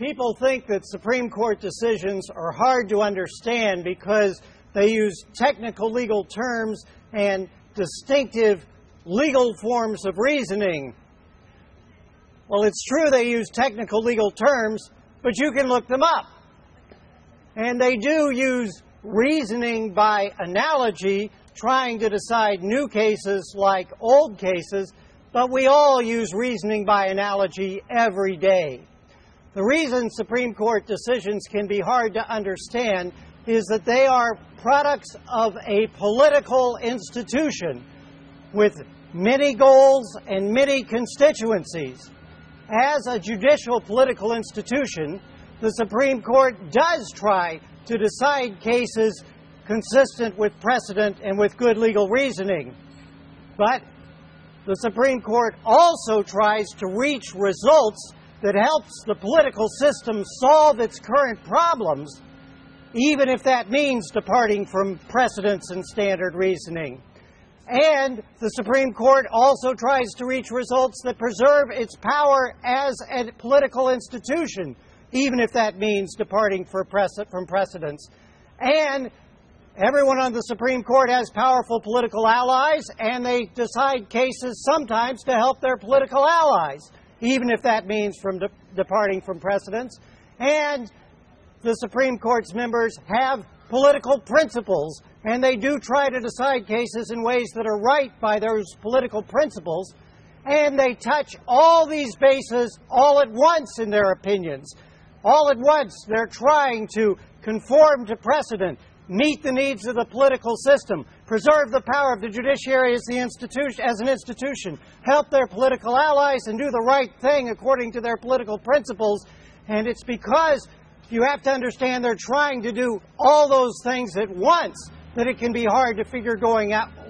People think that Supreme Court decisions are hard to understand because they use technical legal terms and distinctive legal forms of reasoning. Well, it's true they use technical legal terms, but you can look them up. And they do use reasoning by analogy, trying to decide new cases like old cases, but we all use reasoning by analogy every day. The reason Supreme Court decisions can be hard to understand is that they are products of a political institution with many goals and many constituencies. As a judicial political institution, the Supreme Court does try to decide cases consistent with precedent and with good legal reasoning. But the Supreme Court also tries to reach results that helps the political system solve its current problems, even if that means departing from precedents and standard reasoning. And the Supreme Court also tries to reach results that preserve its power as a political institution, even if that means departing from precedents. And everyone on the Supreme Court has powerful political allies, and they decide cases sometimes to help their political allies, even if that means departing from precedents. And the Supreme Court's members have political principles, and they do try to decide cases in ways that are right by those political principles, and they touch all these bases all at once in their opinions. All at once, they're trying to conform to precedent, meet the needs of the political system, preserve the power of the judiciary as an institution, help their political allies, and do the right thing according to their political principles. And it's because you have to understand they're trying to do all those things at once that it can be hard to figure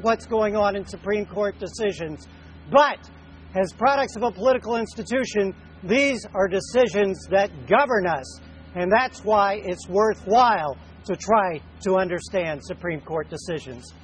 what's going on in Supreme Court decisions. But as products of a political institution, these are decisions that govern us, and that's why it's worthwhile to try to understand Supreme Court decisions.